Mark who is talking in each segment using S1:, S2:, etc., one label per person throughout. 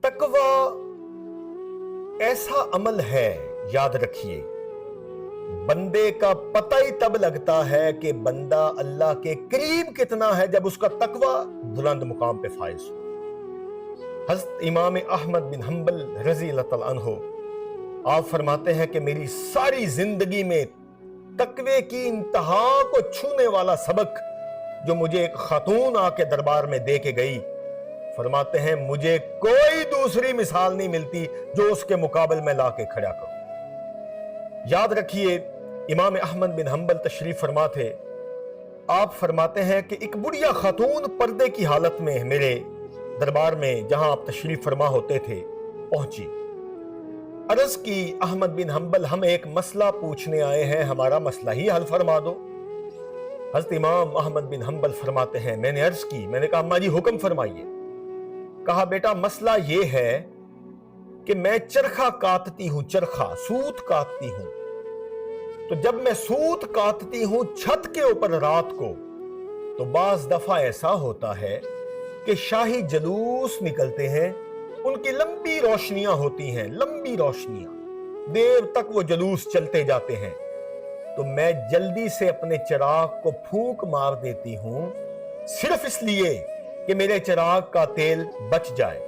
S1: तकवा ऐसा अमल है, याद रखिए, बंदे का पता ही तब लगता है कि बंदा अल्लाह के करीब कितना है जब उसका तकवा बुलंद मुकाम पे फाइज हो। हज़रत इमाम अहमद बिन हंबल रज़ी अल्लाह तआला अन्हु आप फरमाते हैं कि मेरी सारी जिंदगी में तकवे की इंतहा को छूने वाला सबक जो मुझे एक खातून आके दरबार में दे के गई, फरमाते हैं मुझे कोई दूसरी मिसाल नहीं मिलती जो उसके मुकाबले में लाके खड़ा करूं। याद रखिए, इमाम अहमद बिन हंबल तशरीफ फरमा थे। आप फरमाते हैं कि एक बुढ़िया खातून पर्दे की हालत में मेरे दरबार में, जहां आप तशरीफ फरमा होते थे, पहुंची। अर्ज की, अहमद बिन हंबल, हम एक मसला पूछने आए हैं, हमारा मसला ही हल फरमा दो। हज़रत इमाम अहमद बिन हंबल फरमाते हैं, मैंने अर्ज की, मैंने कहा अम्मा जी हुक्म फरमाइए। कहा बेटा मसला ये है कि मैं चरखा काटती हूं, चरखा सूत काटती हूं, तो जब मैं सूत काटती हूं छत के ऊपर रात को, तो बाज दफा ऐसा होता है कि शाही जलूस निकलते हैं, उनकी लंबी रोशनियां होती हैं, लंबी रोशनियां, देर तक वो जलूस चलते जाते हैं, तो मैं जल्दी से अपने चिराग को फूंक मार देती हूं, सिर्फ इसलिए कि मेरे चिराग का तेल बच जाए।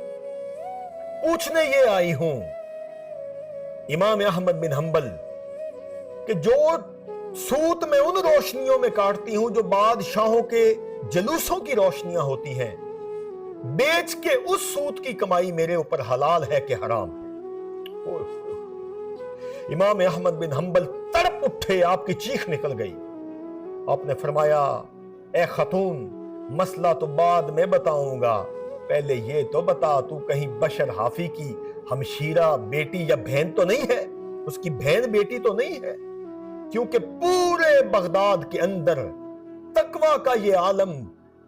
S1: पूछने ये आई हूं इमाम अहमद बिन हंबल कि जो सूत में उन रोशनियों में काटती हूं जो बादशाहों के जलूसों की रोशनियां होती हैं, बेच के उस सूत की कमाई मेरे ऊपर हलाल है कि हराम है? इमाम अहमद बिन हंबल तड़प उठे, आपकी चीख निकल गई। आपने फरमाया, ए खातून, मसला तो बाद में बताऊंगा, पहले ये तो बता तू कहीं बशर हाफी की हमशीरा बेटी या बहन तो नहीं है, उसकी बहन बेटी तो नहीं है? क्योंकि पूरे बगदाद के अंदर तकवा का ये आलम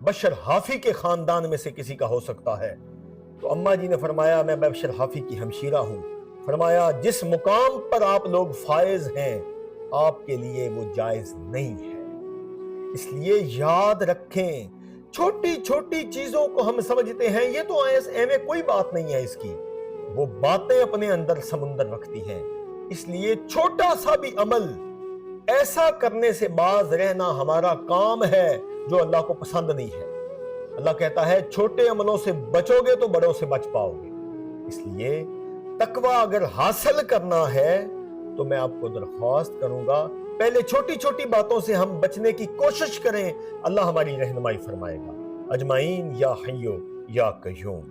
S1: बशर हाफी के खानदान में से किसी का हो सकता है। तो अम्मा जी ने फरमाया, मैं बशर हाफी की हमशीरा हूं। फरमाया, जिस मुकाम पर आप लोग फायज हैं, आपके लिए वो जायज नहीं है। इसलिए याद रखें, छोटी छोटी चीजों को हम समझते हैं ये तो ऐसे कोई बात नहीं है इसकी, वो बातें अपने अंदर समुंदर रखती हैं। इसलिए छोटा सा भी अमल ऐसा करने से बाज रहना हमारा काम है जो अल्लाह को पसंद नहीं है। अल्लाह कहता है छोटे अमलों से बचोगे तो बड़ों से बच पाओगे। इसलिए तकवा अगर हासिल करना है तो मैं आपको दरख्वास्त करूंगा, पहले छोटी छोटी बातों से हम बचने की कोशिश करें, अल्लाह हमारी रहनुमाई फरमाएगा। अजमाइन या हय्यो या कय्यूम।